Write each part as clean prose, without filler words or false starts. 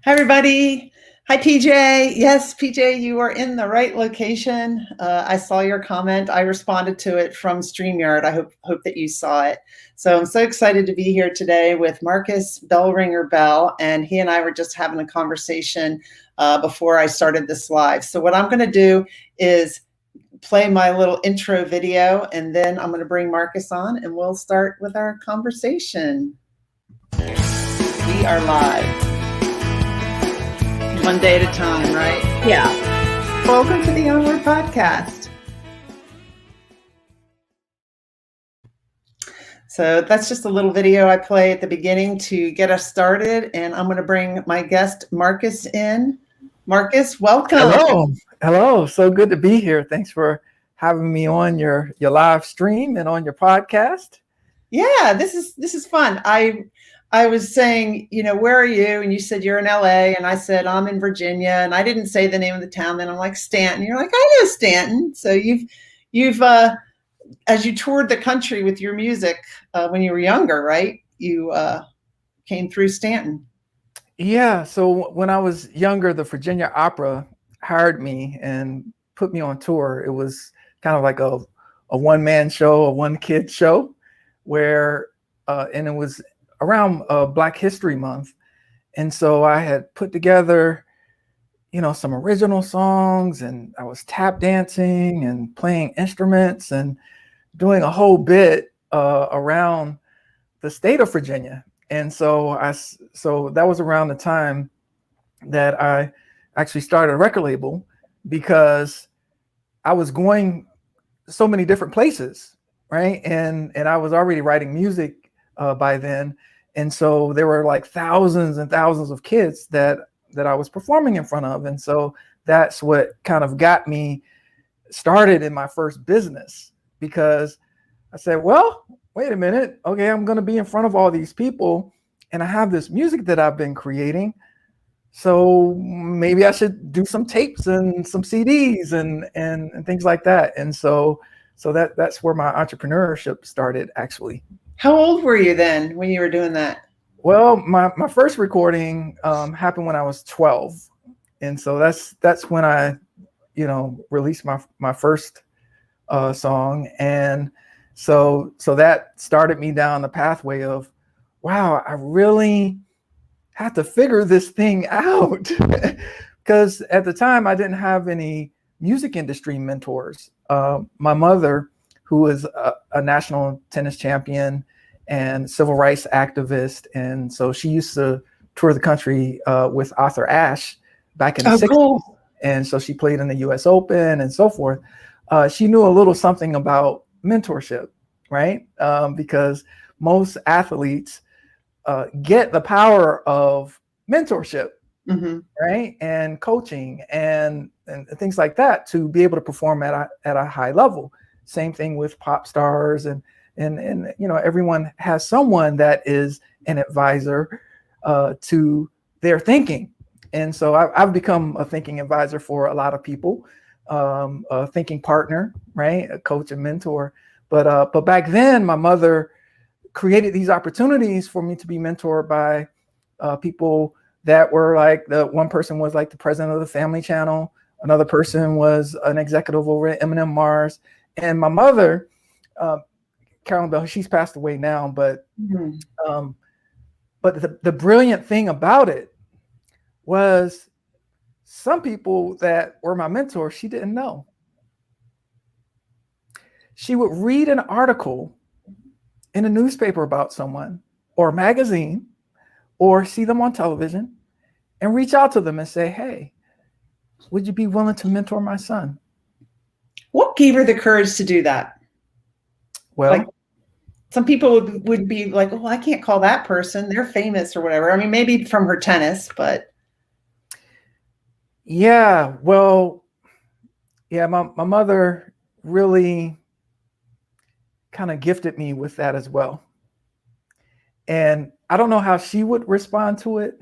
Hi, everybody. Hi, PJ. Yes, PJ, you are in the right location. I saw your comment. I responded to it from StreamYard. I hope that you saw it. So I'm so excited to be here today with Marcus Bellringer Bell, and he and I were just having a conversation before I started this live. So what I'm going to do is play my little intro video, and then I'm going to bring Marcus on, and we'll start with our conversation. We are live. One day at a time, right? Yeah. Welcome to the Onward Podcast. So that's just a little video I play at the beginning to get us started. And I'm going to bring my guest, Marcus, in. Marcus, welcome. Hello. So good to be here. Thanks for having me on your live stream and on your podcast. Yeah, this is fun. I was saying, where are you? And you said you're in LA. And I said, I'm in Virginia. And I didn't say the name of the town. Then I'm like, Stanton. You're like, I know Stanton. So you've as you toured the country with your music when you were younger, right? You came through Stanton. Yeah. So when I was younger, the Virginia Opera hired me and put me on tour. It was kind of like a one-man show, a one-kid show where, and it was around Black History Month. And so I had put together, some original songs, and I was tap dancing and playing instruments and doing a whole bit around the state of Virginia. And so that was around the time that I actually started a record label, because I was going so many different places, right? And I was already writing music by then. And so there were like thousands and thousands of kids that I was performing in front of. And so that's what kind of got me started in my first business, because I said, well, wait a minute. Okay, I'm going to be in front of all these people and I have this music that I've been creating. So maybe I should do some tapes and some CDs and things like that. And so that's where my entrepreneurship started, actually. How old were you then when you were doing that? Well, my first recording happened when I was 12. And so that's when I, released my first song. And so that started me down the pathway of, wow, I really have to figure this thing out. Because at the time I didn't have any music industry mentors. My mother, who was a national tennis champion and civil rights activist. And so she used to tour the country with Arthur Ashe back in the 60s. Cool. And so she played in the US Open and so forth. She knew a little something about mentorship, right? Because most athletes get the power of mentorship, right? And coaching and things like that to be able to perform at a high level. Same thing with pop stars and everyone has someone that is an advisor to their thinking. And so I've become a thinking advisor for a lot of people, a thinking partner, right? A coach and mentor. But back then, my mother created these opportunities for me to be mentored by people that were like, the one person was like the president of the Family Channel. Another person was an executive over at M&M Mars. And my mother, Carolyn Bell, she's passed away now, but the brilliant thing about it was some people that were my mentors, she didn't know. She would read an article in a newspaper about someone or a magazine or see them on television and reach out to them and say, hey, would you be willing to mentor my son? What gave her the courage to do that? Well, like, some people would be like, oh, I can't call that person. They're famous or whatever. I mean, maybe from her tennis, but. Yeah, well, yeah, my mother really kind of gifted me with that as well. And I don't know how she would respond to it,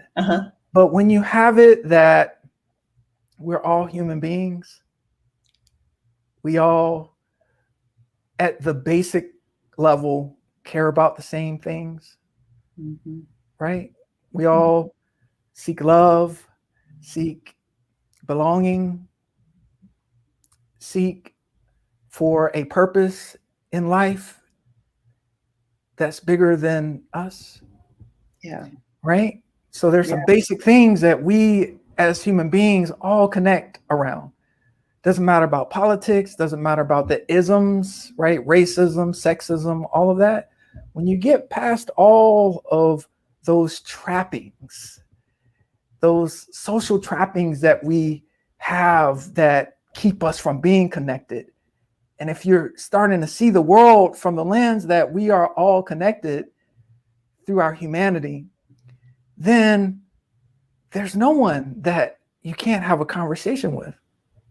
but when you have it that we're all human beings, we all at the basic level care about the same things, right? We all seek love, seek belonging, seek for a purpose in life that's bigger than us. Yeah. Right? So there's some basic things that we as human beings all connect around. Doesn't matter about politics, doesn't matter about the isms, right? Racism, sexism, all of that. When you get past all of those trappings, those social trappings that we have that keep us from being connected. And if you're starting to see the world from the lens that we are all connected through our humanity, then there's no one that you can't have a conversation with.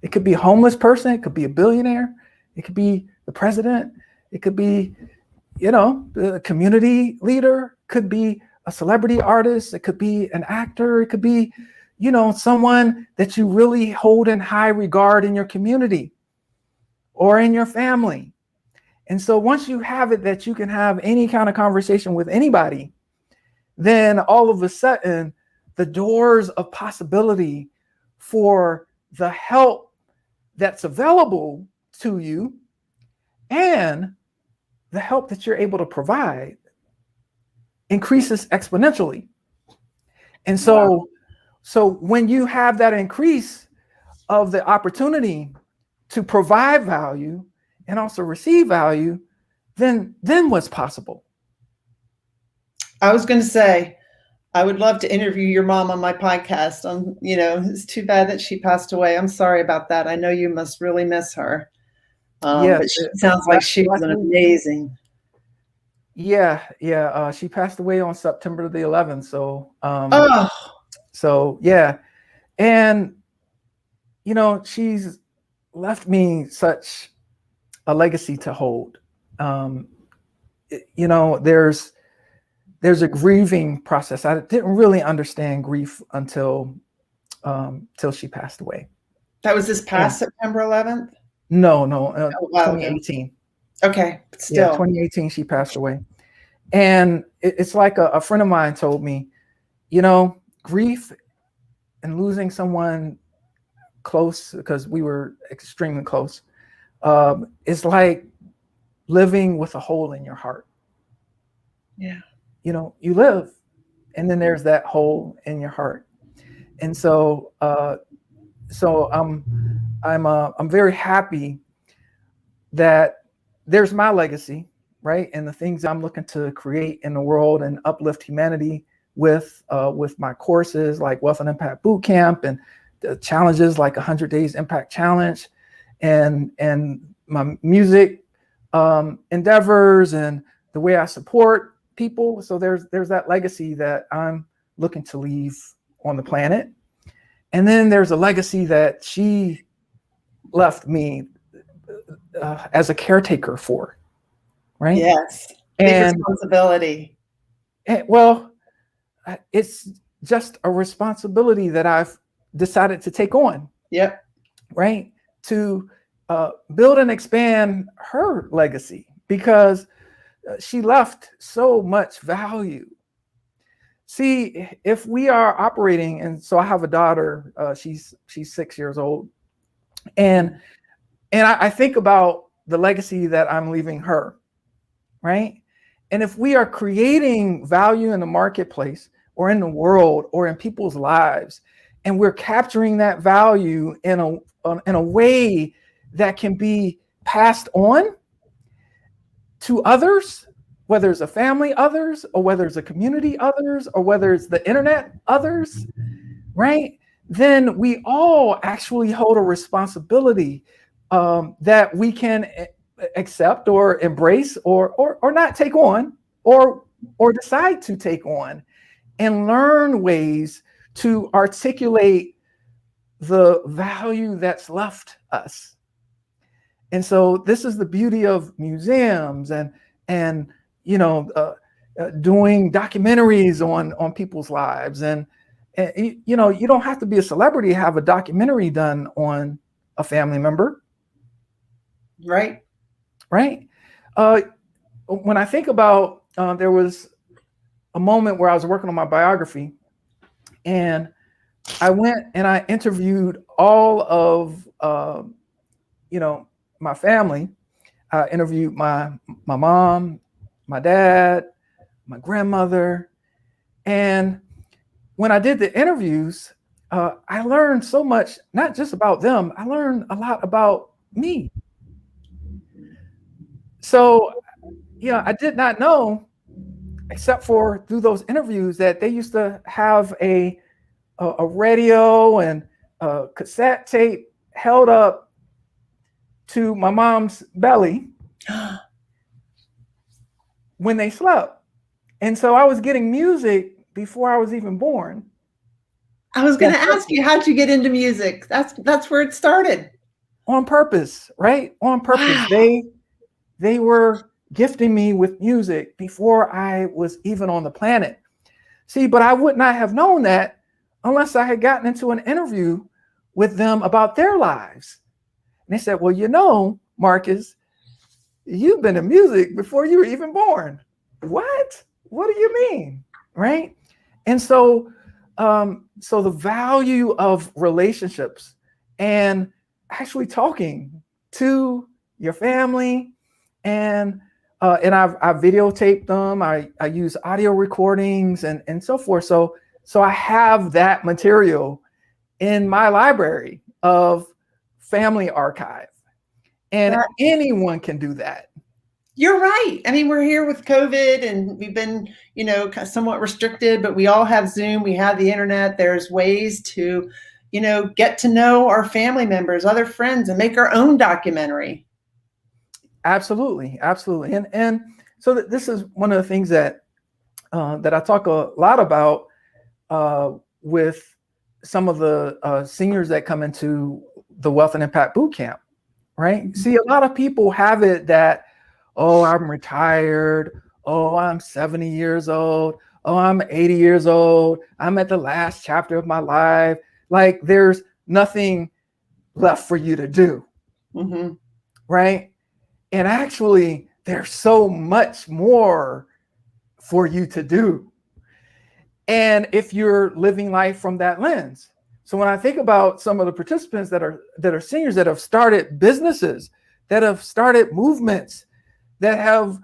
It could be a homeless person, it could be a billionaire, it could be the president, it could be, the community leader, could be a celebrity artist, it could be an actor, it could be, someone that you really hold in high regard in your community or in your family. And so once you have it that you can have any kind of conversation with anybody, then all of a sudden the doors of possibility for the help that's available to you and the help that you're able to provide increases exponentially. And so when you have that increase of the opportunity to provide value and also receive value, then what's possible? I was going to say, I would love to interview your mom on my podcast. It's too bad that she passed away. I'm sorry about that. I know you must really miss her. But she sounds like she was an amazing. Yeah. She passed away on September the 11th. So, yeah. And, she's left me such a legacy to hold. There's a grieving process. I didn't really understand grief until she passed away. That was this past September 11th? No, 2018. Okay, but still. Yeah, 2018 she passed away. And it's like a friend of mine told me, grief and losing someone close, because we were extremely close, is like living with a hole in your heart. Yeah. You live, and then there's that hole in your heart. And so I'm very happy that there's my legacy, right? And the things I'm looking to create in the world and uplift humanity with my courses like Wealth and Impact Bootcamp and the challenges like 100 Dayz Impact Challenge and my music endeavors and the way I support people. So there's that legacy that I'm looking to leave on the planet. And then there's a legacy that she left me as a caretaker for, right? Yes. And responsibility. It's just a responsibility that I've decided to take on. Yep. Right? To build and expand her legacy, because she left so much value. See, if we are operating, and so I have a daughter, she's 6 years old, and I think about the legacy that I'm leaving her, right? And if we are creating value in the marketplace or in the world or in people's lives, and we're capturing that value in a way that can be passed on to others, whether it's a family others, or whether it's a community others, or whether it's the internet others, right? Then we all actually hold a responsibility that we can accept or embrace or not take on or decide to take on, and learn ways to articulate the value that's left us. And so this is the beauty of museums and doing documentaries on people's lives. And you don't have to be a celebrity to have a documentary done on a family member. Right. When I think about, there was a moment where I was working on my biography, And I went and I interviewed all of, my family. I interviewed my mom, my dad, my grandmother. And when I did the interviews, I learned so much, not just about them, I learned a lot about me. So, I did not know, except for through those interviews, that they used to have a radio and a cassette tape held up to my mom's belly when they slept. And so I was getting music before I was even born. I was going to ask you, how'd you get into music? That's where it started. On purpose, right? On purpose. Wow. They were gifting me with music before I was even on the planet. See, but I would not have known that unless I had gotten into an interview with them about their lives. And they said, well, Marcus, you've been in music before you were even born. What? What do you mean? Right? And so, so the value of relationships and actually talking to your family, and I've videotaped them. I use audio recordings and so forth. So I have that material in my library of family archive, and anyone can do that. You're right. I mean, we're here with COVID and we've been, somewhat restricted, but we all have Zoom. We have the internet. There's ways to, get to know our family members, other friends, and make our own documentary. Absolutely. Absolutely. And so this is one of the things that I talk a lot about with some of the seniors that come into the Wealth and Impact Bootcamp, right? Mm-hmm. See, a lot of people have it that, oh, I'm retired. Oh, I'm 70 years old. Oh, I'm 80 years old. I'm at the last chapter of my life. Like there's nothing left for you to do, mm-hmm. right? And actually, there's so much more for you to do. And if you're living life from that lens. So when I think about some of the participants that are seniors that have started businesses, that have started movements, that have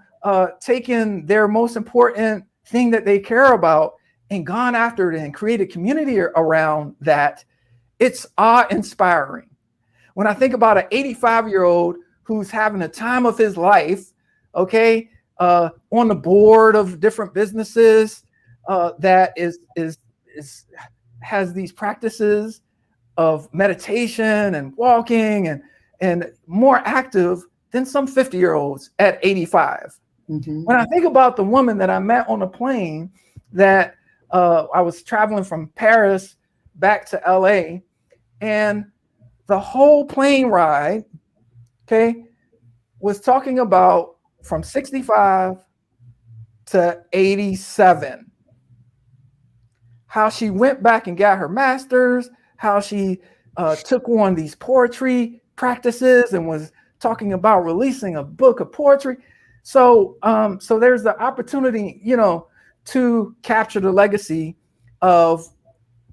taken their most important thing that they care about and gone after it and created community around that, it's awe-inspiring. When I think about an 85-year-old who's having the time of his life, okay, on the board of different businesses, that has these practices of meditation and walking and more active than some 50-year-olds at 85. Mm-hmm. When I think about the woman that I met on a plane that I was traveling from Paris back to LA, and the whole plane ride, okay, was talking about from 65 to 87. How she went back and got her master's, how she took on these poetry practices and was talking about releasing a book of poetry. So there's the opportunity, to capture the legacy of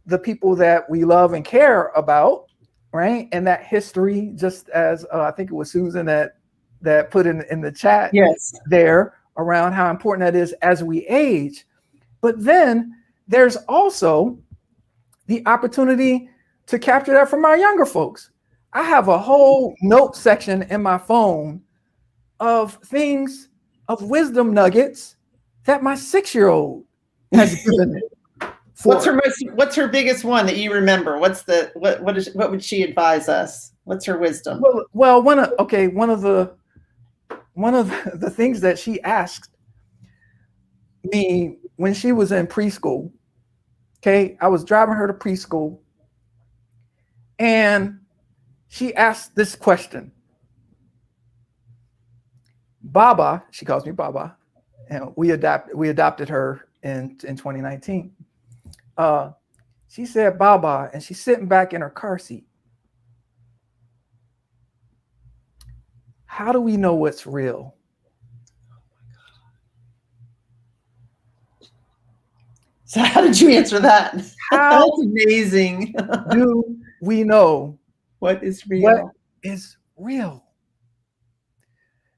the people that we love and care about, right? And that history, just as I think it was Susan that put in the chat, yes, there around how important that is as we age. But then there's also the opportunity to capture that from our younger folks. I have a whole note section in my phone of things, of wisdom nuggets that my 6-year-old has given me. What's her biggest one that you remember? What would she advise us? What's her wisdom? Well, one of the things that she asked me when she was in preschool. Okay, I was driving her to preschool, and she asked this question. Baba, she calls me Baba, and we adopted her in 2019. She said, Baba, and she's sitting back in her car seat. How do we know what's real? So how did you answer that? How That's amazing. do we know What is what real? is real?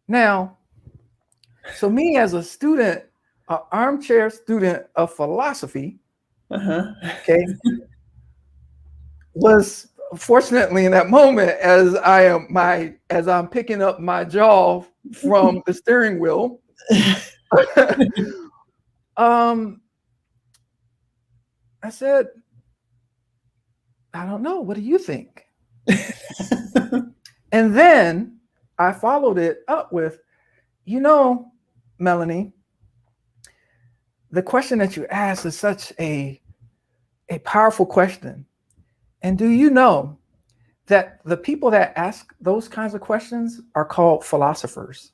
Now, so me as a student, an armchair student of philosophy, okay, was fortunately in that moment as I'm picking up my jaw from the steering wheel. I said, I don't know. What do you think? And then I followed it up with, Melanie, the question that you asked is such a powerful question. And do you know that the people that ask those kinds of questions are called philosophers?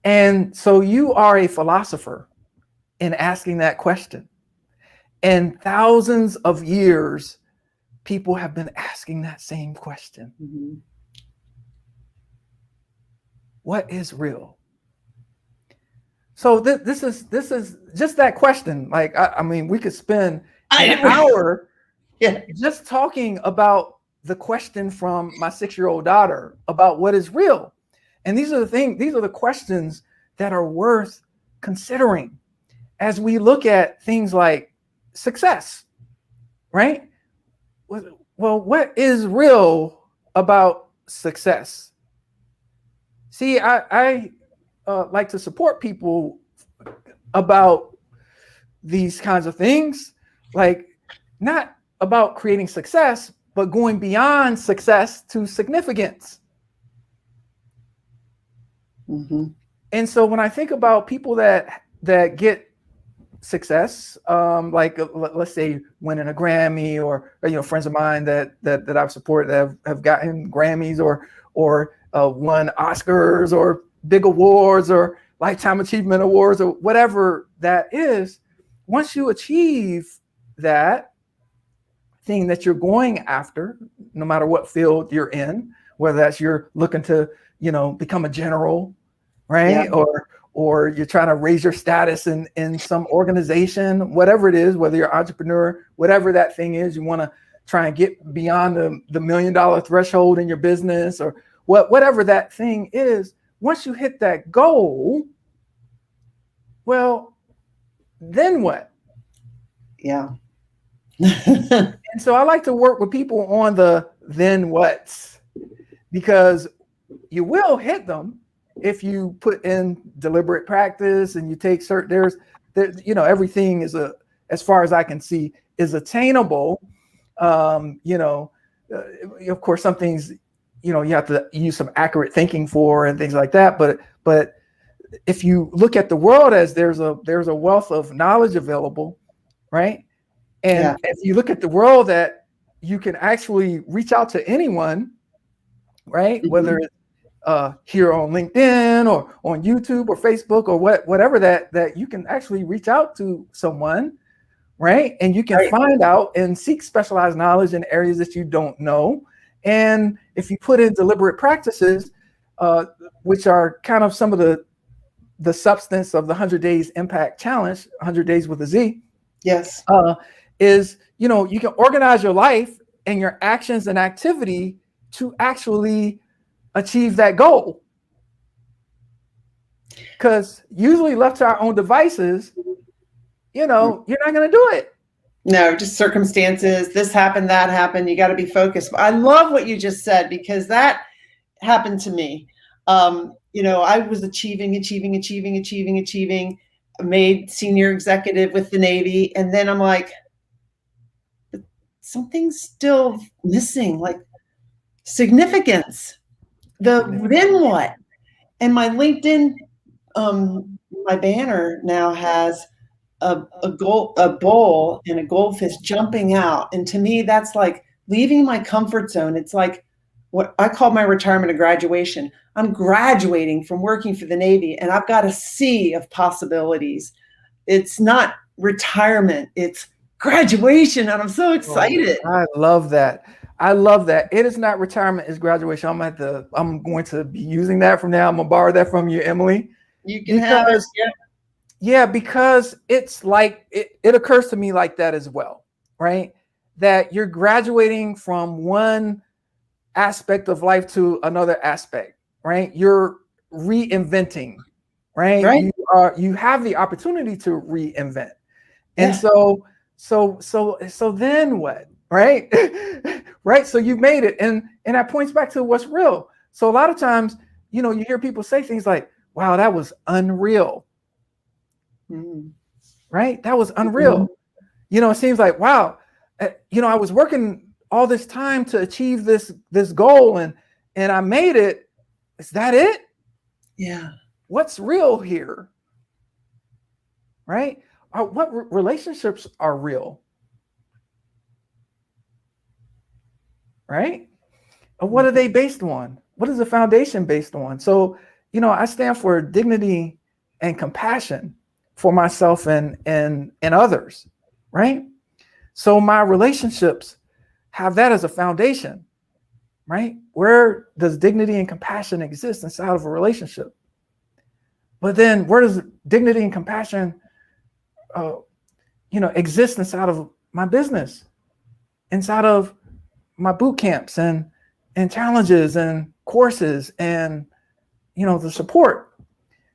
And so you are a philosopher in asking that question. And thousands of years, people have been asking that same question. Mm-hmm. What is real? So this is just that question. Like, I mean, we could spend an hour just talking about the question from my 6-year-old daughter about what is real. And these are the questions that are worth considering as we look at things like success, right? Well, what is real about success? See, I like to support people about these kinds of things, like not about creating success, but going beyond success to significance. Mm-hmm. And so when I think about people that get success, like let's say winning a Grammy, or friends of mine that I've supported that have gotten Grammys or won Oscars or big awards or lifetime achievement awards or whatever that is. Once you achieve that thing that you're going after, no matter what field you're in, whether that's you're looking to become a general, right? Yeah. Or you're trying to raise your status in some organization, whatever it is, whether you're an entrepreneur, whatever that thing is, you want to try and get beyond the $1 million threshold in your business, or whatever that thing is. Once you hit that goal, well, then what? Yeah. And so I like to work with people on the then what's, because you will hit them if you put in deliberate practice and you take certain, everything is as far as I can see, is attainable. Of course, some things, you have to use some accurate thinking for and things like that. But if you look at the world as there's a wealth of knowledge available, right? And if you look at the world that you can actually reach out to anyone, right? Mm-hmm. Whether it's here on LinkedIn or on YouTube or Facebook or whatever that you can actually reach out to someone, right? And you can find out and seek specialized knowledge in areas that you don't know. And if you put in deliberate practices, which are kind of some of the substance of the 100 Days Impact Challenge, 100 Days with a Z. Yes. Is, you can organize your life and your actions and activity to actually achieve that goal. Because usually left to our own devices, you're not going to do it. No, just circumstances. This happened, that happened. You got to be focused. I love what you just said, because that happened to me. I was achieving, made senior executive with the Navy. And then I'm like, something's still missing, like significance. Then what? And my LinkedIn, my banner now has a bowl and a goldfish jumping out. And to me, that's like leaving my comfort zone. It's like what I call my retirement a graduation. I'm graduating from working for the Navy, and I've got a sea of possibilities. It's not retirement, it's graduation, and I'm so excited. Oh, I love that. It is not retirement, it's graduation. I'm going to be using that from now. I'm gonna borrow that from you, Emily. You can have it. Yeah. Yeah, because it's like it occurs to me like that as well, right? That you're graduating from one aspect of life to another aspect, right? You're reinventing, right? Right. You have the opportunity to reinvent. And Yeah. so then what? Right? Right. So you made it. And that points back to what's real. So a lot of times, you know, you hear people say things like, wow, that was unreal. Mhm. Right? That was Mhm. unreal. You know, it seems like, wow, you know, I was working all this time to achieve this goal and I made it. Is that it? Yeah. What's real here? Right? What relationships are real? Right? What are Mhm. they based on? What is the foundation based on? So, you know, I stand for dignity and compassion for myself and others, right? So my relationships have that as a foundation, right? Where does dignity and compassion exist inside of a relationship? But then where does dignity and compassion, uh, you know, exist inside of my business, inside of my boot camps and challenges and courses and, you know, the support.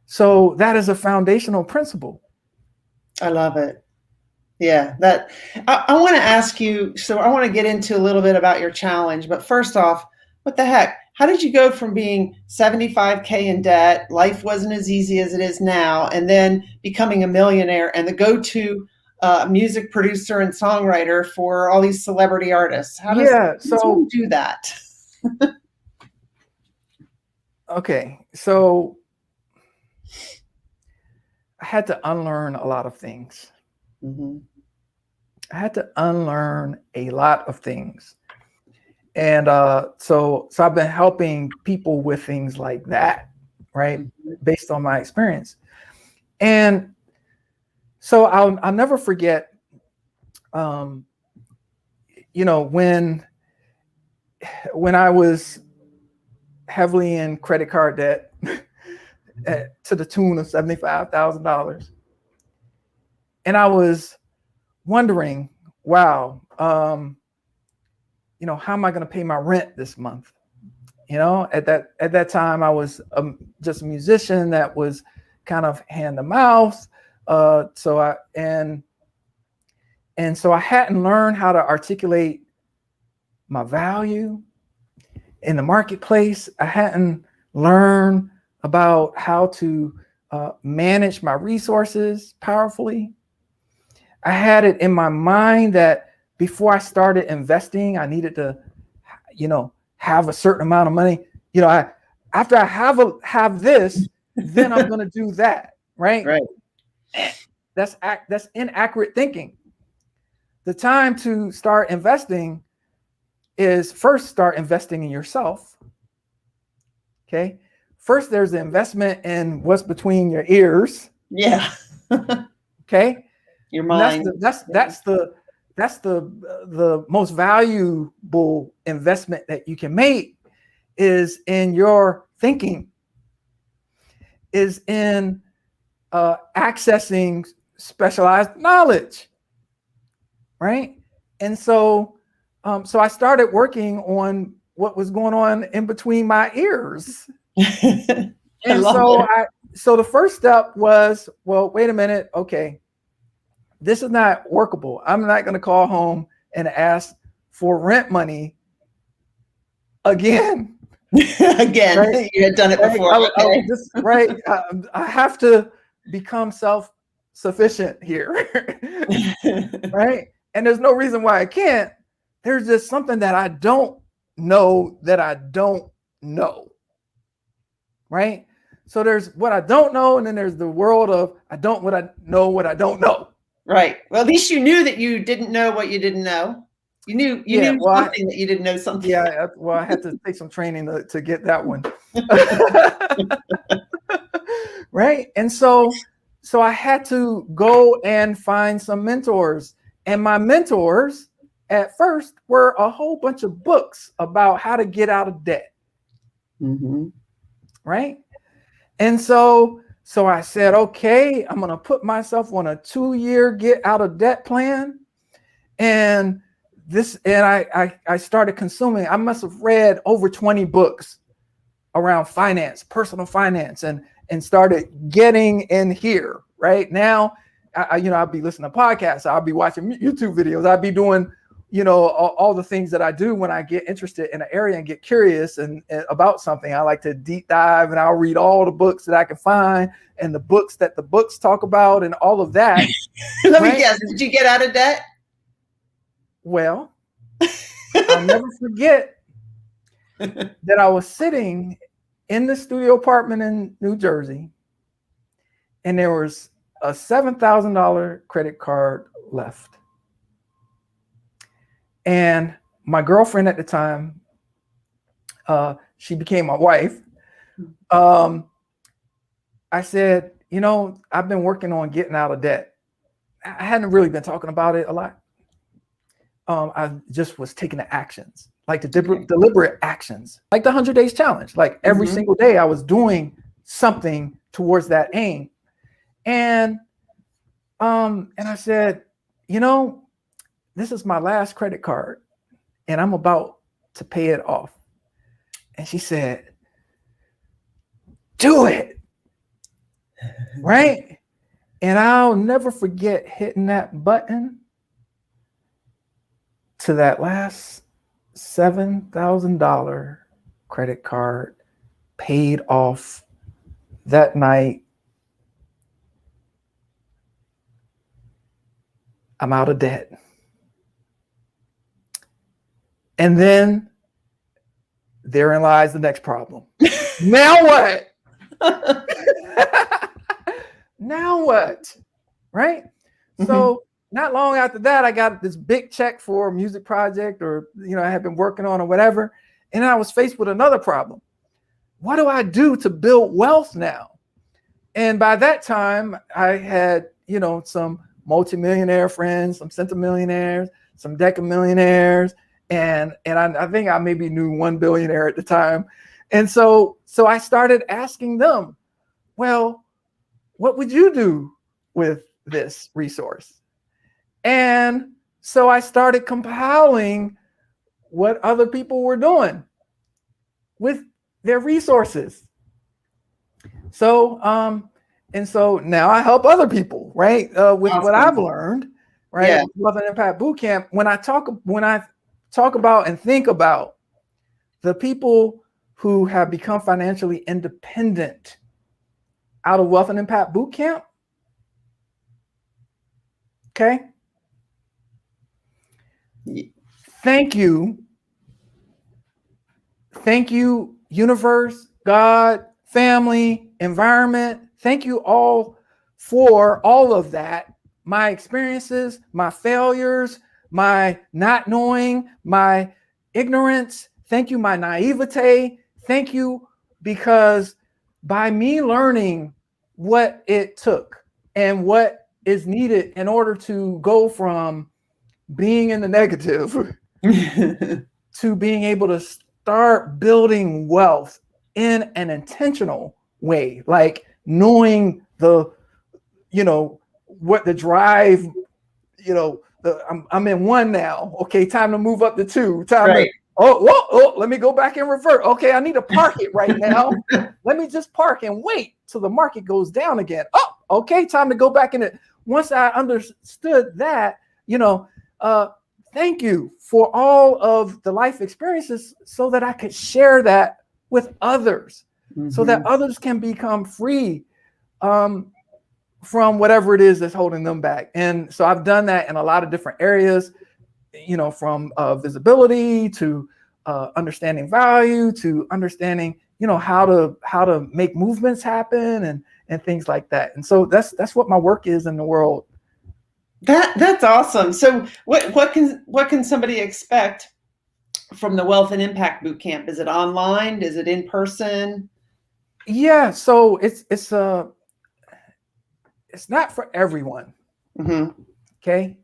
So that is a foundational principle. I love it. Yeah, that I want to ask you. So I want to get into a little bit about your challenge, but first off, what the heck? How did you go from being 75K in debt, life wasn't as easy as it is now, and then becoming a millionaire and the go-to music producer and songwriter for all these celebrity artists? Yeah. How does one So, do that? okay. So I had to unlearn a lot of things. Mm-hmm. I had to unlearn a lot of things. And so I've been helping people with things like that, right? Mm-hmm. Based on my experience. And so I'll never forget, um, you know, when I was heavily in credit card debt to the tune of $75,000. And I was wondering, wow, you know, how am I going to pay my rent this month? You know, at that time, I was just a musician that was kind of hand to mouth. So I hadn't learned how to articulate my value in the marketplace. I hadn't learned about how to manage my resources powerfully. I had it in my mind that before I started investing, I needed to, you know, have a certain amount of money. You know, after I have this, then I'm going to do that. Right? Right. That's inaccurate thinking. The time to start investing is first start investing in yourself. Okay. First, there's the investment in what's between your ears. Yeah. Okay. Your And mind. that's the most valuable investment that you can make is in your thinking, is in accessing specialized knowledge, right? And so I started working on what was going on in between my ears. I And love so it. so the first step was, well, wait a minute, okay, this is not workable. I'm not going to call home and ask for rent money again. Right? Again, you had done it Right? before. Okay. Right. I have to become self-sufficient here. Right? And there's no reason why I can't. There's just something that I don't know that I don't know. Right? So there's what I don't know, and then there's the world of I don't what I don't know. Right. Well, at least you knew that you didn't know what you didn't know. You Yeah, knew well, something that you didn't know something. I had to take some training to get that one. Right? And so I had to go and find some mentors. And my mentors at first were a whole bunch of books about how to get out of debt. Mm-hmm. Right? And so So I said, okay, I'm going to put myself on a 2-year get out of debt plan. And I started consuming, I must have read over 20 books around finance, personal finance, and started getting in here. Right now, I'll be listening to podcasts, I'll be watching YouTube videos, I'll be doing, all the things that I do when I get interested in an area and get curious and about something. I like to deep dive, and I'll read all the books that I can find and the books that the books talk about and all of that. Let me guess, did you get out of debt? Well, I'll never forget that I was sitting in the studio apartment in New Jersey, and there was a $7,000 credit card left. And my girlfriend at the time, she became my wife. I said, I've been working on getting out of debt. I hadn't really been talking about it a lot. I just was taking the actions, like the deliberate actions, like the 100 Days Challenge. Like every single day I was doing something towards that aim. And I said, this is my last credit card and I'm about to pay it off. And she said, do it. Right. And I'll never forget hitting that button to that last $7,000 credit card paid off that night. I'm out of debt. And then therein lies the next problem. Now what? Now what? Right? So not long after that, I got this big check for a music project or, I had been working on or whatever. And I was faced with another problem. What do I do to build wealth now? And by that time, I had, some multimillionaire friends, some centimillionaires, some decamillionaires. And I think I maybe knew one billionaire at the time. And so I started asking them, well, what would you do with this resource? And so I started compiling what other people were doing with their resources. So, and so now I help other people, right? With what I've learned, right? Yeah. Wealth and Impact Bootcamp. When I talk about and think about the people who have become financially independent out of Wealth and Impact Bootcamp, okay? Thank you. Thank you, universe, God, family, environment. Thank you all for all of that. My experiences, my failures, my not knowing, my ignorance. Thank you, my naivete. Thank you, because by me learning what it took and what is needed in order to go from being in the negative to being able to start building wealth in an intentional way, like knowing what the drive, I'm in 1 now. Okay, time to move up to 2. Time to, let me go back and revert. Okay, I need to park it right now. Let me just park and wait till the market goes down again. Oh, okay, time to go back in it. Once I understood that, thank you for all of the life experiences so that I could share that with others, so that others can become free from whatever it is that's holding them back. And so I've done that in a lot of different areas, from visibility to understanding value to understanding, how to make movements happen and things like that. And so that's what my work is in the world. That's awesome. So what can somebody expect from the Wealth and Impact Bootcamp? Is it online? Is it in person? Yeah, so it's not for everyone. Okay.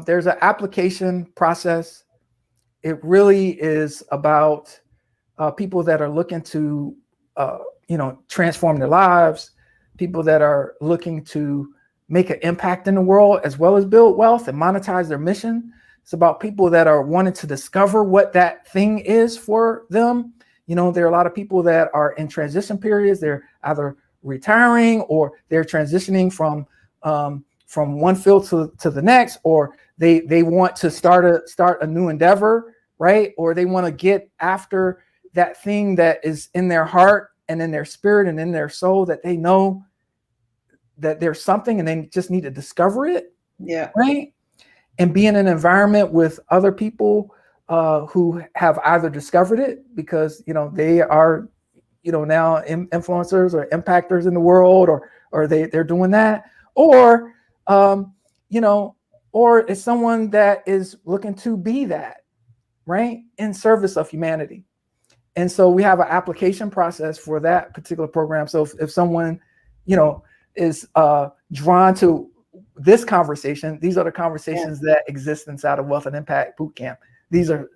There's an application process. It really is about people that are looking to, transform their lives, people that are looking to make an impact in the world as well as build wealth and monetize their mission. It's about people that are wanting to discover what that thing is for them. You know, there are a lot of people that are in transition periods. They're either retiring or they're transitioning from one field to the next, or they want to start a new endeavor, right? Or they want to get after that thing that is in their heart and in their spirit and in their soul, that they know that there's something and they just need to discover it. Yeah. Right. And be in an environment with other people who have either discovered it because, you know, they are, you know, now influencers or impactors in the world, or they're doing that, or, you know, or it's someone that is looking to be that, right, in service of humanity. And so we have an application process for that particular program. So if someone, you know, is drawn to this conversation, these are the conversations that exist inside of Wealth and Impact Bootcamp. These are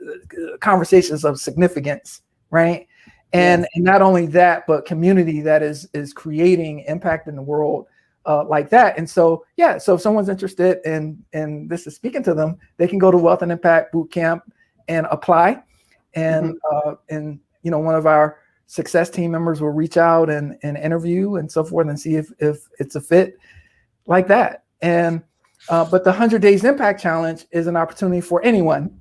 conversations of significance, right? And not only that, but community that is creating impact in the world like that. And so, yeah, so if someone's interested in this is speaking to them, they can go to Wealth and Impact Bootcamp and apply. And you know, one of our success team members will reach out and interview and so forth and see if it's a fit like that. And but the 100 Days Impact Challenge is an opportunity for anyone,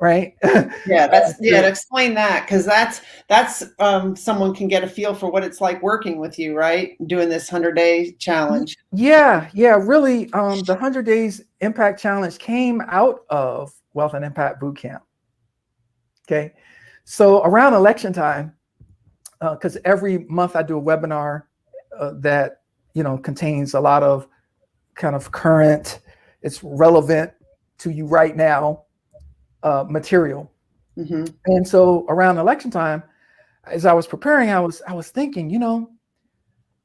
right? Explain that, because that's someone can get a feel for what it's like working with you, right? Doing this 100-day challenge. Yeah, really. The 100 Days Impact Challenge came out of Wealth and Impact Bootcamp. Okay, so around election time, because every month I do a webinar that, you know, contains a lot of kind of current, it's relevant to you right now material. And so around election time, as I was preparing, I was thinking, you know,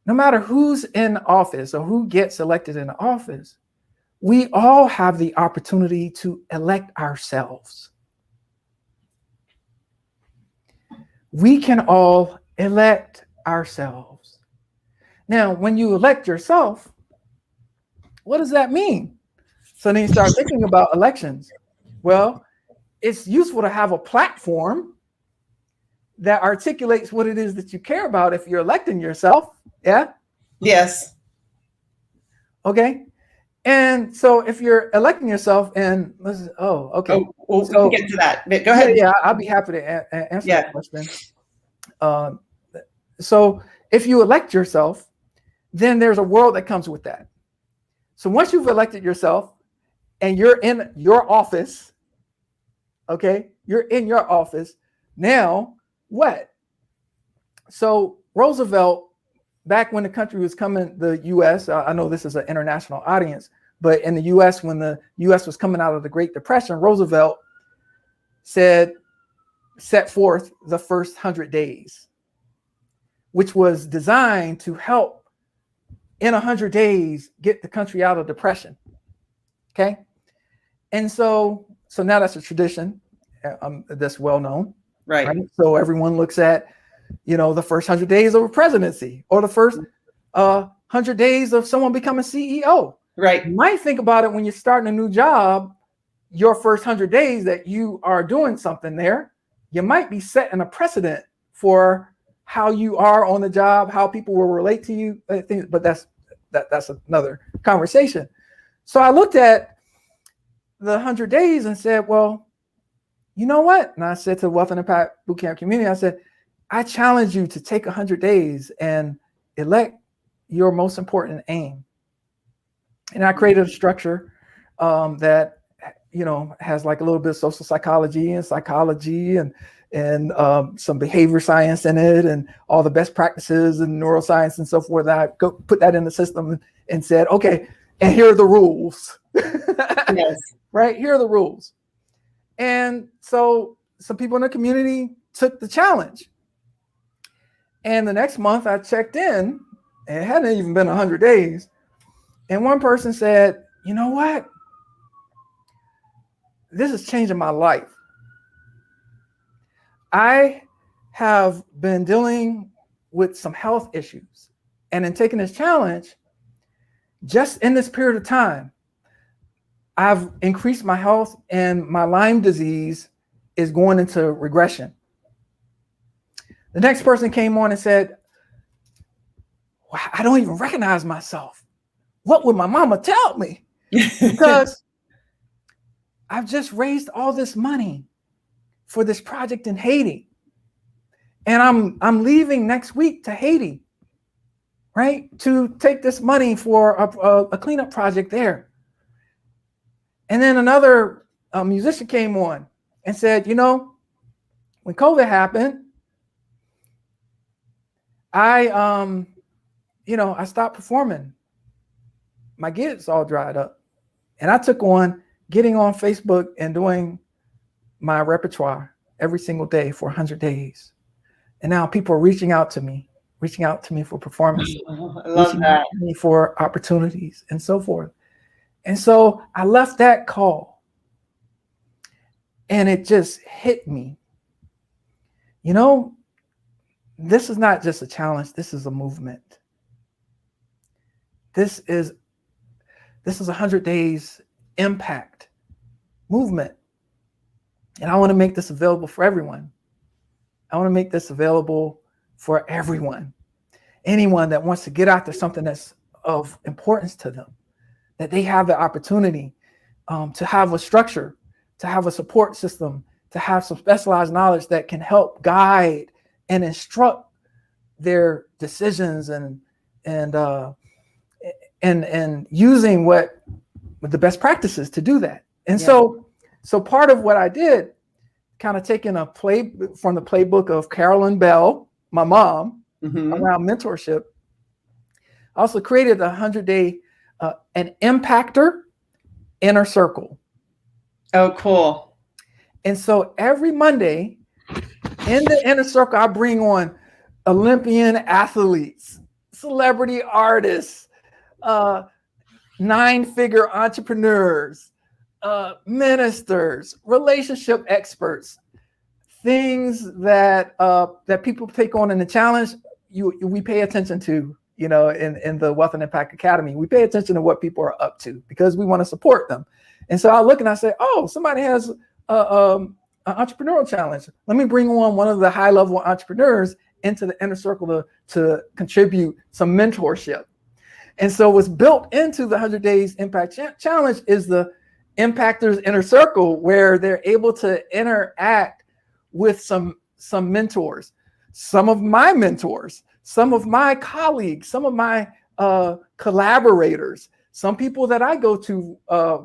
no matter who's in office or who gets elected in office, we all have the opportunity to elect ourselves. We can all elect ourselves. Now, when you elect yourself, what does that mean? So then you start thinking about elections. Well, it's useful to have a platform that articulates what it is that you care about if you're electing yourself. Yeah? Yes. Okay. And so if you're electing yourself and listen, okay. We can get to that. Go ahead. Yeah, I'll be happy to answer that question. So if you elect yourself, then there's a world that comes with that. So once you've elected yourself and you're in your office, okay, you're in your office, now what? So Roosevelt, back when the country was coming, the U.S., I know this is an international audience, but in the U.S., when the U.S. was coming out of the Great Depression, Roosevelt set forth the first 100 days, which was designed to help in 100 days get the country out of depression. Okay. And so now that's a tradition that's well known. Right. So everyone looks at, you know, the first 100 days of a presidency or the first 100 days of someone becoming CEO. Right. You might think about it when you're starting a new job, your first 100 days that you are doing something there, you might be setting a precedent for how you are on the job, how people will relate to you, but that's another conversation. So I looked at the 100 days and said, well, you know what? And I said to the Wealth and Impact Bootcamp community, I said, I challenge you to take 100 days and elect your most important aim. And I created a structure that, you know, has like a little bit of social psychology and psychology and some behavior science in it and all the best practices and neuroscience and so forth. I go put that in the system and said, okay, and here are the rules. Yes. Right? Here are the rules. And so some people in the community took the challenge. And the next month I checked in, and it hadn't even been 100 days. And one person said, you know what? This is changing my life. I have been dealing with some health issues, And in taking this challenge, just in this period of time, I've increased my health, and my Lyme disease is going into regression. The next person came on and said, wow, I don't even recognize myself. What would my mama tell me? Because I've just raised all this money for this project in Haiti. And I'm leaving next week to Haiti, right? To take this money for a cleanup project there. And then another musician came on and said, you know, when COVID happened, I stopped performing. My gigs all dried up. And I took on getting on Facebook and doing my repertoire every single day for 100 days. And now people are reaching out to me for performance, I love that. to me for opportunities and so forth. And so I left that call, and it just hit me. You know, this is not just a challenge. This is a movement. This is 100 Days Impact movement. And I want to make this available for everyone. I want to make this available for everyone. Anyone that wants to get after something that's of importance to them, that they have the opportunity to have a structure, to have a support system, to have some specialized knowledge that can help guide and instruct their decisions and using what the best practices to do that. And so part of what I did, kind of taking a play from the playbook of Carolyn Bell, my mom, around mentorship, I also created a 100-day an impactor inner circle. Oh, cool. And so every Monday in the inner circle, I bring on Olympian athletes, celebrity artists, 9-figure entrepreneurs, ministers, relationship experts, things that people take on in the challenge. We pay attention to, in the Wealth and Impact Academy. We pay attention to what people are up to because we want to support them. And so I look and I say, oh, somebody has an entrepreneurial challenge. Let me bring on one of the high-level entrepreneurs into the inner circle to contribute some mentorship. And so what's built into the 100 Days Impact Challenge is the Impactors Inner Circle, where they're able to interact with some mentors, some of my mentors, some of my colleagues, some of my collaborators, some people that I go to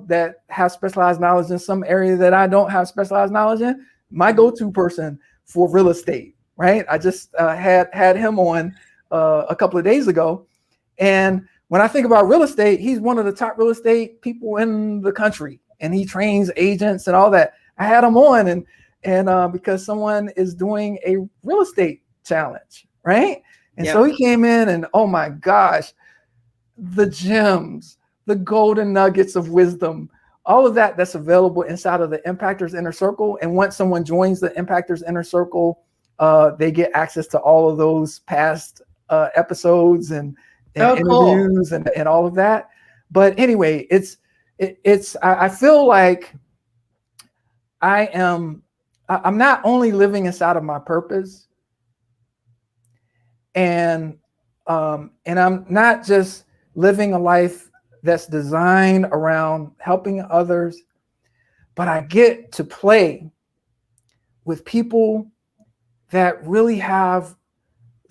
that have specialized knowledge in some area that I don't have specialized knowledge in. My go-to person for real estate, right? I just had him on a couple of days ago. And when I think about real estate, he's one of the top real estate people in the country, and he trains agents and all that. I had him on and because someone is doing a real estate challenge, right? And so he came in, and oh my gosh, the gems, the golden nuggets of wisdom, all of that's available inside of the Impactors Inner Circle. And once someone joins the Impactors Inner Circle, they get access to all of those past episodes and interviews and all of that. But anyway, I feel like I'm not only living inside of my purpose, and I'm not just living a life that's designed around helping others, but I get to play with people that really have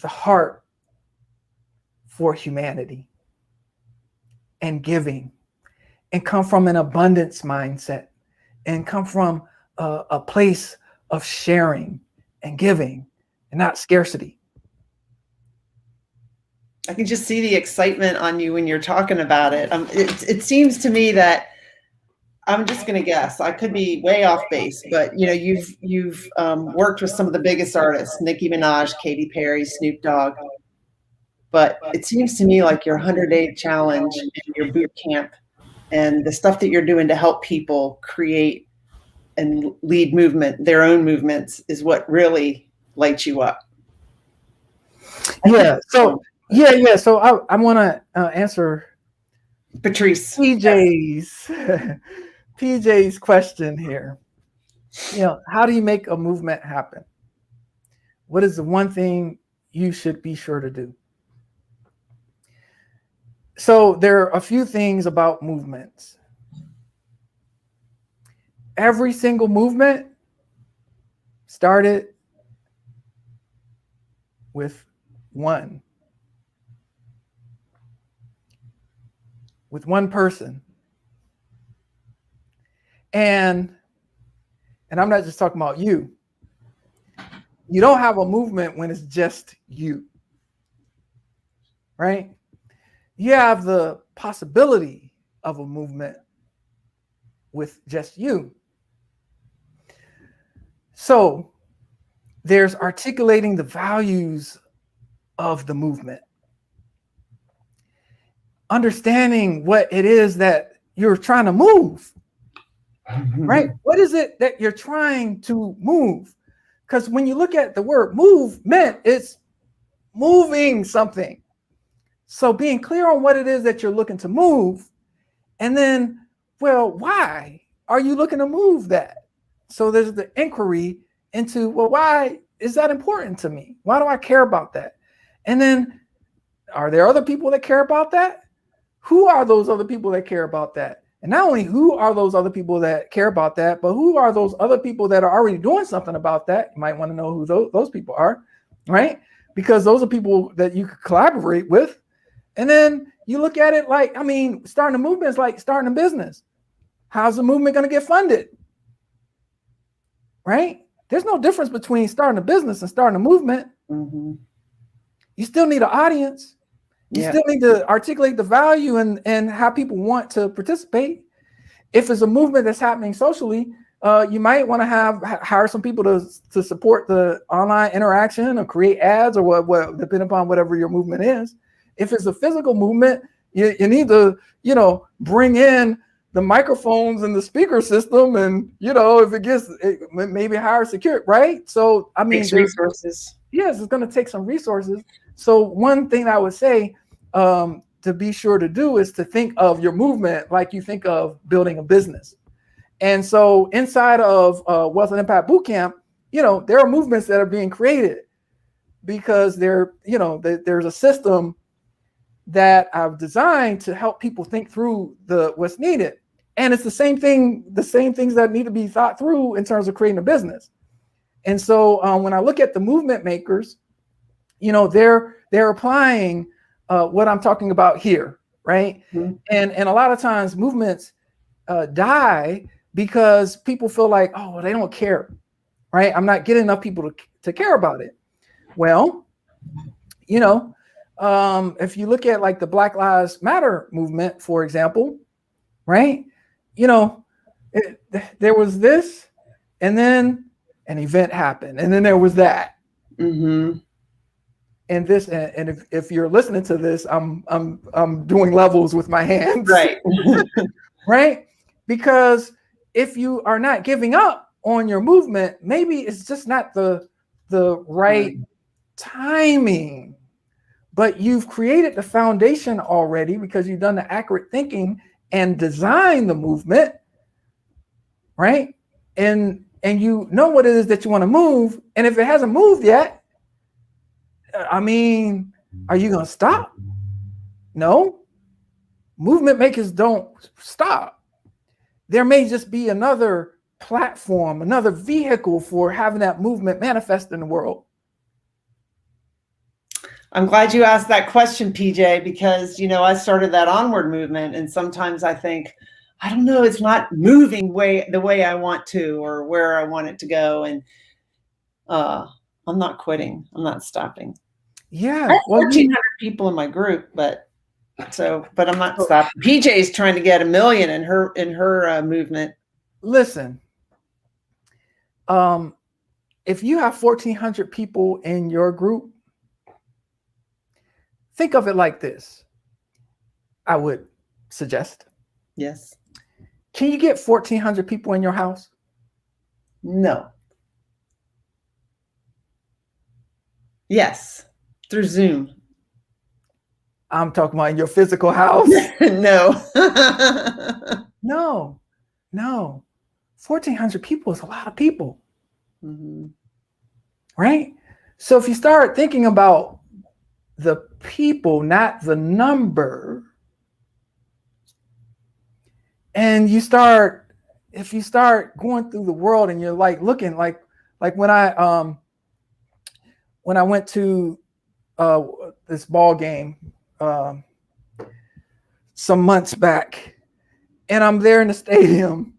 the heart for humanity and giving, and come from an abundance mindset, and come from a place of sharing and giving and not scarcity. I can just see the excitement on you when you're talking about it. It seems to me that, I'm just going to guess, I could be way off base, but you've worked with some of the biggest artists, Nicki Minaj, Katy Perry, Snoop Dogg. But it seems to me like your 100-day challenge and your boot camp and the stuff that you're doing to help people create and lead their own movements, is what really lights you up. Yeah. So Yeah. So I want to answer Patrice. PJ's PJ's question here. How do you make a movement happen? What is the one thing you should be sure to do? So there are a few things about movements. Every single movement started with one person. And I'm not just talking about you. You don't have a movement when it's just you, right? You have the possibility of a movement with just you. So there's articulating the values of the movement, understanding what it is that you're trying to move, right? What is it that you're trying to move? Because when you look at the word movement, it's moving something. So being clear on what it is that you're looking to move, and then, well, why are you looking to move that? So there's the inquiry into, well, why is that important to me? Why do I care about that? And then, are there other people that care about that? Who are those other people that care about that? And not only who are those other people that care about that, but who are those other people that are already doing something about that? You might want to know who those people are, right? Because those are people that you could collaborate with. And then you look at it like, starting a movement is like starting a business. How's the movement going to get funded? Right? There's no difference between starting a business and starting a movement. Mm-hmm. You still need an audience. You still need to articulate the value and how people want to participate. If it's a movement that's happening socially, you might want to hire some people to support the online interaction or create ads or what depending upon whatever your movement is. If it's a physical movement, you need to, bring in the microphones and the speaker system, and if maybe hire security, right? So Takes resources. Yes, it's going to take some resources. So one thing I would say to be sure to do is to think of your movement like you think of building a business. And so inside of Wealth and Impact Bootcamp, there are movements that are being created because there's a system that I've designed to help people think through what's needed. And it's the same things that need to be thought through in terms of creating a business. And so when I look at the movement makers, they're applying what I'm talking about here, right? Mm-hmm. And a lot of times movements die because people feel like, oh, they don't care, right? I'm not getting enough people to care about it. Well, if you look at like the Black Lives Matter movement, for example, right? There was this, and then an event happened, and then there was that. Mm-hmm. And this, and if you're listening to this, I'm doing levels with my hands, right? Right? Because if you are not giving up on your movement, maybe it's just not the right timing. But you've created the foundation already because you've done the accurate thinking and designed the movement, right? And you know what it is that you want to move. And if it hasn't moved yet, are you going to stop? No. Movement makers don't stop. There may just be another platform, another vehicle for having that movement manifest in the world. I'm glad you asked that question, PJ, because, I started that onward movement. And sometimes I think, I don't know, it's not moving the way I want to or where I want it to go. And I'm not quitting. I'm not stopping. Yeah. I have 1,400 people in my group, but I'm not stopping. PJ's trying to get 1 million in her movement. Listen, if you have 1,400 people in your group, think of it like this. I would suggest. Yes. Can you get 1,400 people in your house? No. Yes. Through Zoom. I'm talking about in your physical house. No. No. 1,400 people is a lot of people. Mm-hmm. Right? So if you start thinking about the people, not the number, and if you start going through the world and you're like looking like when I went to this ball game some months back, and I'm there in the stadium,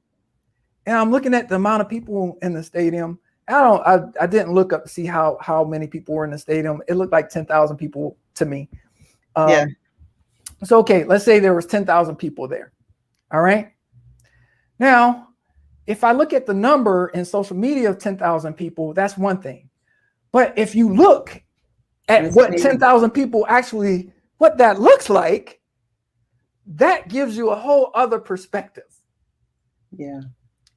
and I'm looking at the amount of people in the stadium. I didn't look up to see how many people were in the stadium. It looked like 10,000 people to me. Yeah. So okay, let's say there was 10,000 people there. All right. Now, if I look at the number in social media of 10,000 people, that's one thing. But if you look at what 10,000 people actually, what that looks like, that gives you a whole other perspective. Yeah.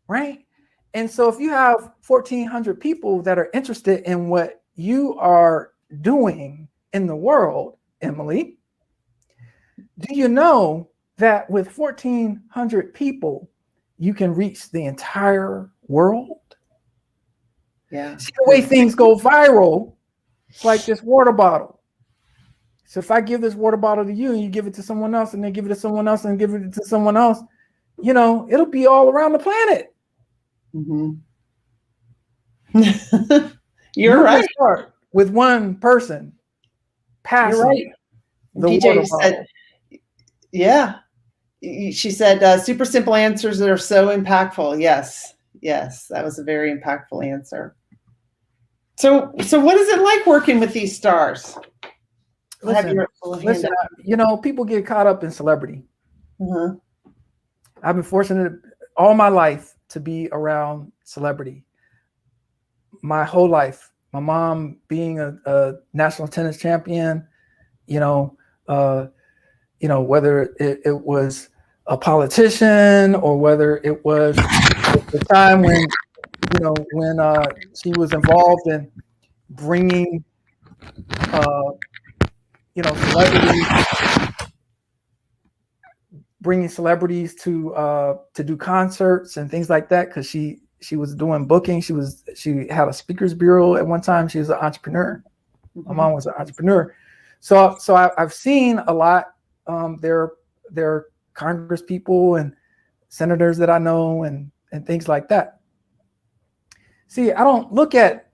Right. And so if you have 1,400 people that are interested in what you are doing in the world, Emily, do you know that with 1,400 people, you can reach the entire world? Yeah. See, the way things go viral, it's like this water bottle. So if I give this water bottle to you and you give it to someone else and they give it to someone else and give it to someone else, you know, it'll be all around the planet. Mm-hmm. You're right. Start with one person passing. You're right. The PJ water said, bottle. yeah. She said, super simple answers that are so impactful. Yes. That was a very impactful answer. So what is it like working with these stars? Listen, you know, people get caught up in celebrity. Uh-huh. I've been fortunate all my life to be around celebrity. My whole life, my mom being a national tennis champion, whether it was a politician or whether it was the time when she was involved in bringing celebrities to do concerts and things like that, because she was doing booking. She had a speakers bureau at one time. She was an entrepreneur. Mm-hmm. My mom was an entrepreneur. So I've seen a lot. There are Congress people and senators that I know and things like that. See, I don't look at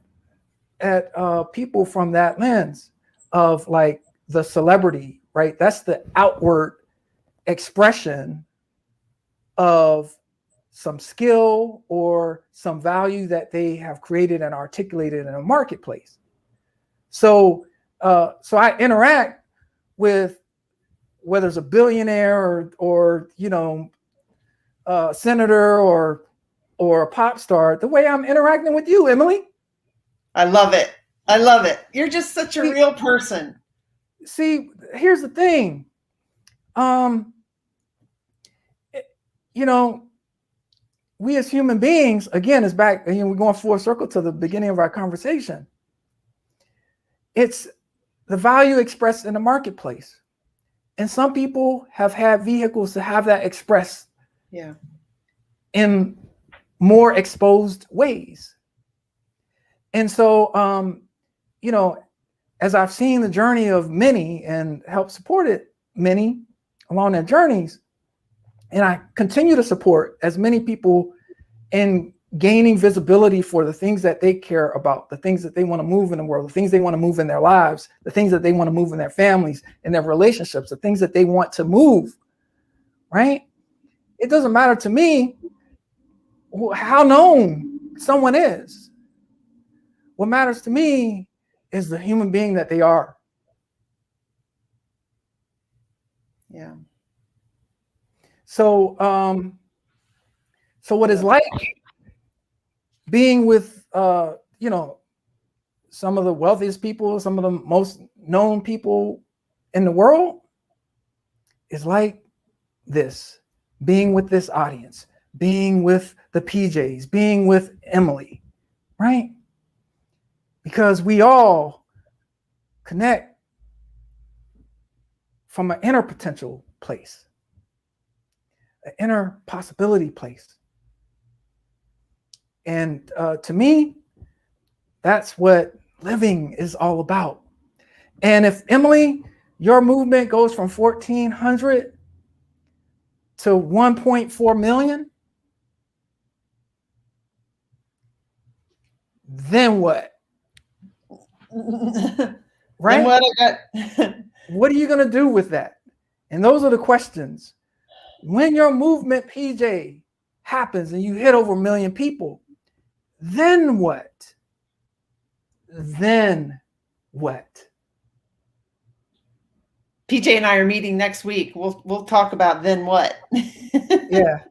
people from that lens of like the celebrity, right? That's the outward expression of some skill or some value that they have created and articulated in a marketplace. So I interact with whether it's a billionaire or senator or a pop star, the way I'm interacting with you, Emily. I love it. You're just such a real person. See, here's the thing. We as human beings, again, is back, we're going full circle to the beginning of our conversation. It's the value expressed in the marketplace. And some people have had vehicles to have that expressed in more exposed ways. And so, as I've seen the journey of many and helped support many along their journeys, and I continue to support as many people in gaining visibility for the things that they care about, the things that they want to move in the world, the things they want to move in their lives, the things that they want to move in their families, in their relationships, the things that they want to move, right? It doesn't matter to me how known someone is. What matters to me is the human being that they are. Yeah. So what it's like being with, some of the wealthiest people, some of the most known people in the world is like this, being with this audience, being with the PJs, being with Emily, right? Because we all connect from an inner potential place, an inner possibility place. And to me, that's what living is all about. And if, Emily, your movement goes from 1,400 to 1.4 million, then what? Right? Then what I got? What are you going to do with that? And those are the questions. When your movement, PJ, happens and you hit over 1 million people, then what? Then what? PJ and I are meeting next week. We'll talk about then what. Yeah.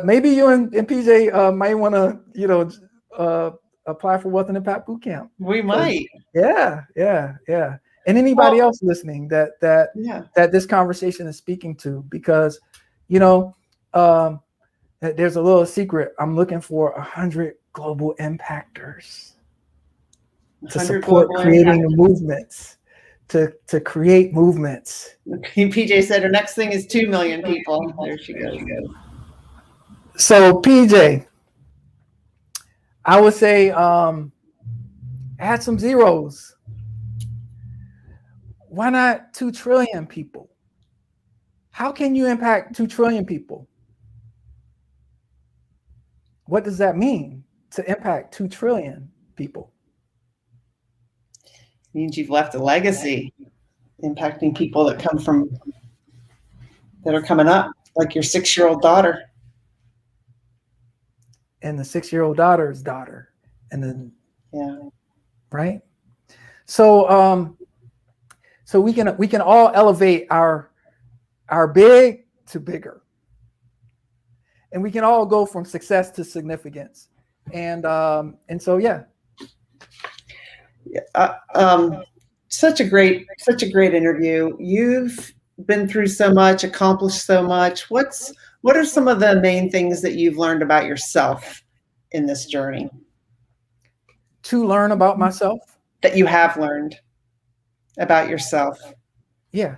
Maybe you and PJ might want to, apply for Wealth and Impact Bootcamp. We might. Yeah. And anybody else listening that this conversation is speaking to, because, there's a little secret. I'm looking for 100 global impactors to support creating movements, to create movements. PJ said her next thing is 2 million people. There she goes. So PJ, I would say add some zeros. Why not 2 trillion people? How can you impact 2 trillion people? What does that mean to impact 2 trillion people? It means you've left a legacy, impacting people that are coming up, like your 6-year-old daughter. And the 6-year-old daughter's daughter. And then, right? So so we can all elevate our big to bigger. And we can all go from success to significance. And so such a great interview. You've been through so much, accomplished so much. What are some of the main things that you've learned about yourself in this journey? To learn about myself? That you have learned about yourself. Yeah.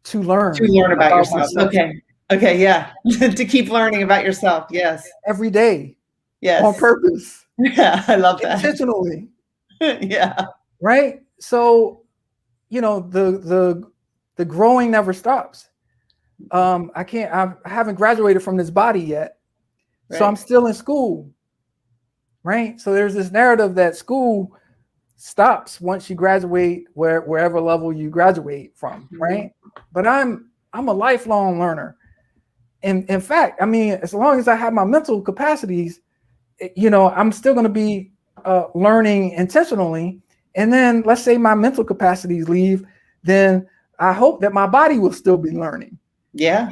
To learn about yourself. Myself. Okay, yeah. To keep learning about yourself. Yes. Every day. Yes. On purpose. Yeah, I love that. Intentionally. Yeah. Right? So, the growing never stops. I haven't graduated from this body yet. Right. So I'm still in school. Right? So there's this narrative that school stops once you graduate, wherever level you graduate from, right? But I'm a lifelong learner. And in fact, as long as I have my mental capacities, I'm still going to be learning intentionally. And then let's say my mental capacities leave, then I hope that my body will still be learning. Yeah.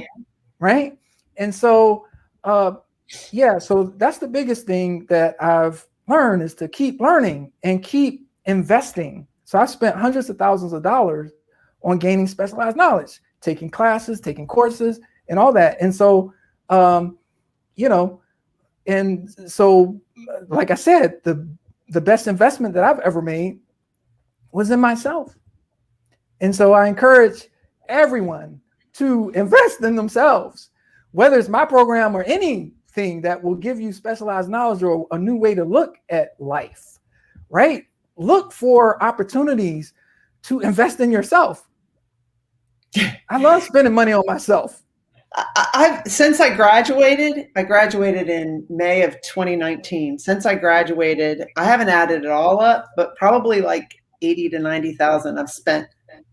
Right. And so, so that's the biggest thing that I've learned, is to keep learning and keep investing. So I've spent hundreds of thousands of dollars on gaining specialized knowledge, taking classes, taking courses, and all that. And so, and so, like I said, the best investment that I've ever made was in myself. And so I encourage everyone to invest in themselves, whether it's my program or anything that will give you specialized knowledge or a new way to look at life, right? Look for opportunities to invest in yourself. I love spending money on myself. Since I graduated in May of 2019. Since I graduated, I haven't added it all up, but probably like 80 to 90,000 I've spent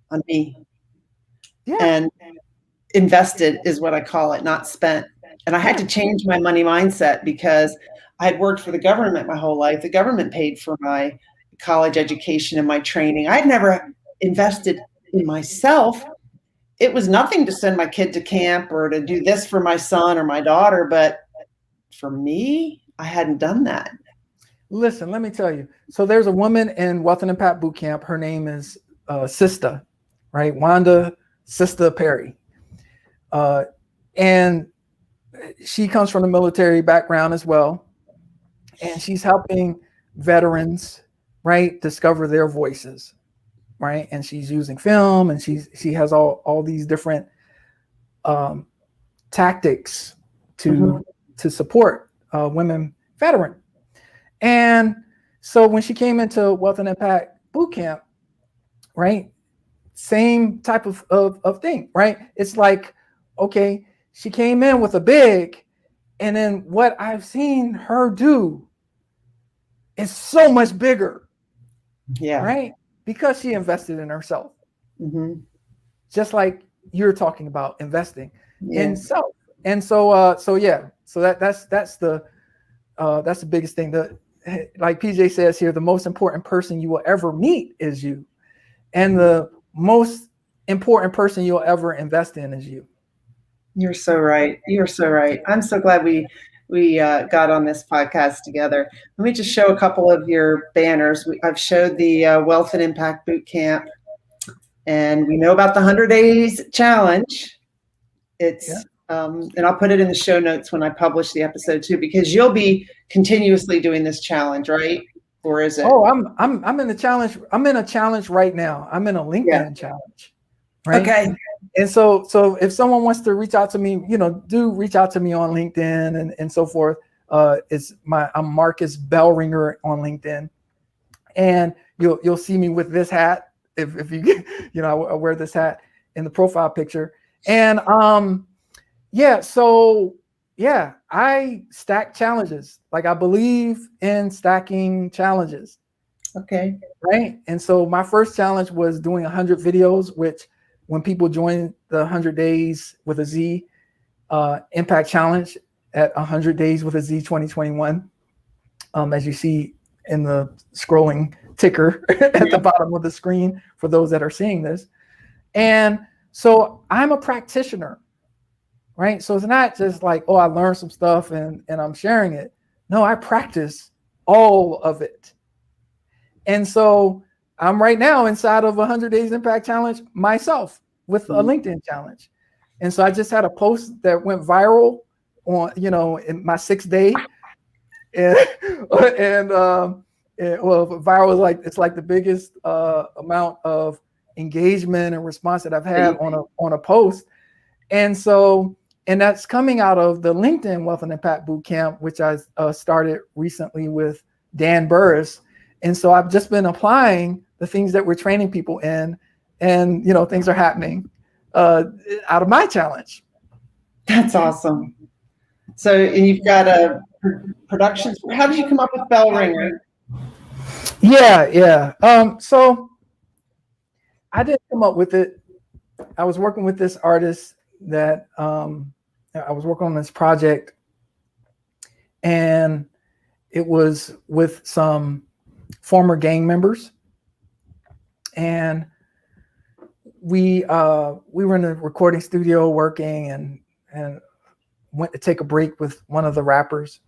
on me. Yeah. And invested is what I call it, not spent. And I had to change my money mindset because I had worked for the government my whole life. The government paid for my college education and my training. I had never invested in myself. It was nothing to send my kid to camp or to do this for my son or my daughter, but for me, I hadn't done that. Listen, let me tell you. So there's a woman in Wealth and Impact Bootcamp. Her name is Sista, right? Wanda Sista Perry. And she comes from a military background as well. And she's helping veterans, right, discover their voices. right? And she's using film, and she has all these different tactics to support women veteran. And so when she came into Wealth and Impact Bootcamp, right, same type of thing, right? It's like, okay, she came in with a big, and then what I've seen her do is so much bigger. Yeah. Right? Because she invested in herself. Mm-hmm. Just like you're talking about investing in Yeah. self. And so that's the biggest thing. Like PJ says here, the most important person you will ever meet is you. And the most important person you'll ever invest in is you. You're so right. You're so right. I'm so glad we got on this podcast together. Let me just show a couple of your banners. I've showed the Wealth and Impact Bootcamp, and we know about the 100 Days Challenge. It's and I'll put it in the show notes when I publish the episode too, because you'll be continuously doing this challenge, right? Or is it? Oh, I'm in the challenge. I'm in a challenge right now. I'm in a LinkedIn challenge. Right. Okay. And so if someone wants to reach out to me, do reach out to me on LinkedIn and so forth. I'm Marcus Bellringer on LinkedIn, and you'll see me with this hat if you I wear this hat in the profile picture. And I stack challenges. Like, I believe in stacking challenges. Okay. Right. And so my first challenge was doing 100 videos, which when people join the 100 Days with a Z Impact Challenge at 100 Days with a Z 2021, as you see in the scrolling ticker at the bottom of the screen for those that are seeing this. And so I'm a practitioner, right? So it's not just like, oh, I learned some stuff and I'm sharing it. No, I practice all of it. And so I'm right now inside of 100 Days Impact Challenge myself with a LinkedIn challenge. And so I just had a post that went viral on, in my 6th day. And viral is like, it's like the biggest amount of engagement and response that I've had on a post. And so, and that's coming out of the LinkedIn Wealth and Impact Bootcamp, which I started recently with Dan Burris. And so I've just been applying the things that we're training people in, and things are happening out of my challenge. That's awesome. So, and you've got a productions. How did you come up with Bellringer? Yeah. So I didn't come up with it. I was working with this artist that I was working on this project, and it was with some former gang members, and we were in the recording studio working, and went to take a break with one of the rappers,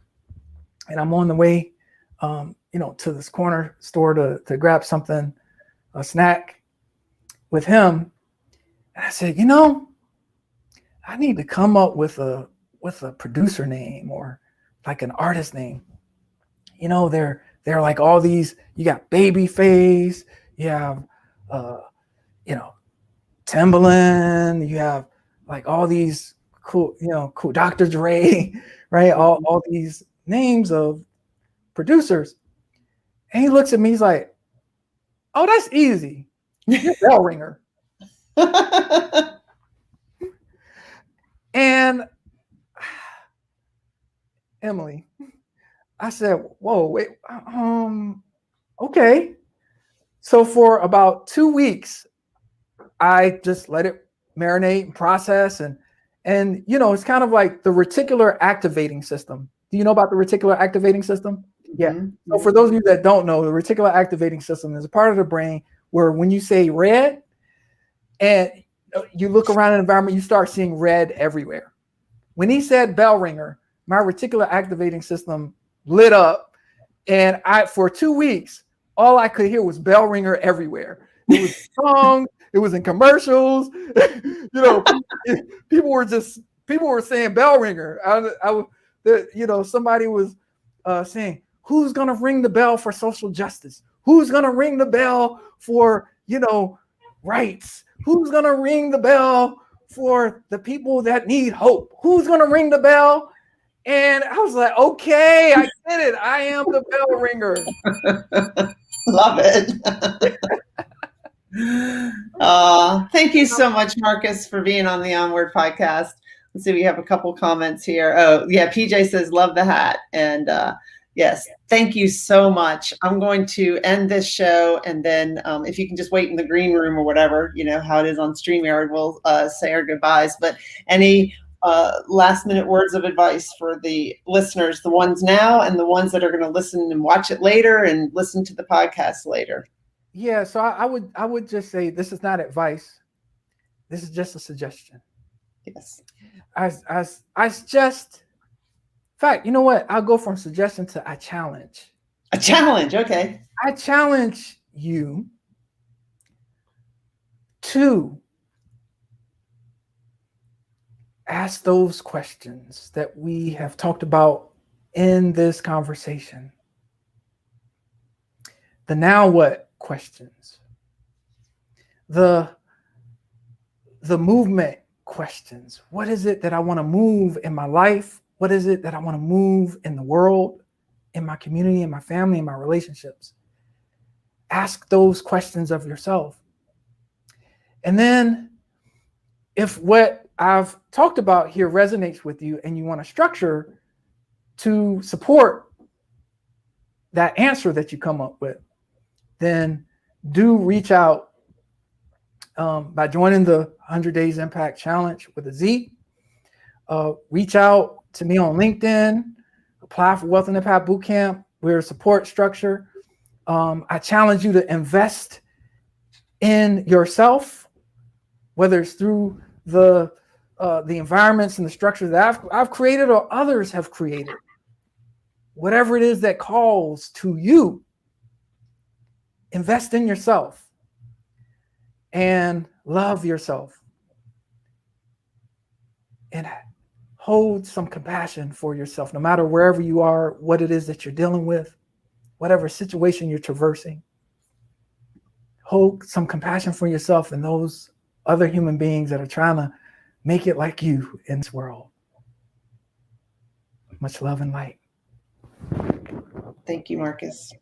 and I'm on the way to this corner store to grab something, a snack with him. And I said, I need to come up with a producer name or like an artist name. They're like all these, you got Babyface, you have, Timbaland, you have like all these cool Dr. Dre, right? All these names of producers. And he looks at me, he's like, oh, that's easy. You're Bellringer. And Emily, I said, whoa, wait, okay. So for about 2 weeks, I just let it marinate and process, and it's kind of like the reticular activating system. Do you know about the reticular activating system? Yeah. Mm-hmm. So for those of you that don't know, the reticular activating system is a part of the brain where when you say red and you look around an environment, you start seeing red everywhere. When he said Bellringer, my reticular activating system lit up, and for 2 weeks, all I could hear was Bellringer everywhere. It was songs, it was in commercials. People were saying Bellringer. Somebody was saying, who's gonna ring the bell for social justice? Who's gonna ring the bell for rights? Who's going to ring the bell for the people that need hope? Who's going to ring the bell? And I was like, okay, I get it. I am the bell ringer. Love it. Thank you so much, Marcus, for being on the Onward podcast. Let's see, we have a couple comments here. Oh, yeah, PJ says, love the hat. And yes, thank you so much. I'm going to end this show, and then if you can just wait in the green room or whatever, how it is on StreamYard, we'll say our goodbyes. But any last minute words of advice for the listeners, the ones now and the ones that are going to listen and watch it later and listen to the podcast later? Yeah, so I would just say this is not advice. This is just a suggestion. Yes. I suggest, in fact, you know what? I'll go from suggestion to a challenge. A challenge, okay. I challenge you to ask those questions that we have talked about in this conversation. The now what questions, the movement questions. What is it that I want to move in my life? What is it that I want to move in the world, in my community, in my family, in my relationships? Ask those questions of yourself. And then if what I've talked about here resonates with you and you want a structure to support that answer that you come up with, then do reach out by joining the 100 Dayz Impact Challenge with a Z. Reach out to me on LinkedIn, apply for Wealth and Impact Bootcamp. We're a support structure. I challenge you to invest in yourself, whether it's through the environments and the structures that I've created or others have created. Whatever it is that calls to you, invest in yourself and love yourself and hold some compassion for yourself, no matter wherever you are, what it is that you're dealing with, whatever situation you're traversing. Hold some compassion for yourself and those other human beings that are trying to make it like you in this world. Much love and light. Thank you, Marcus.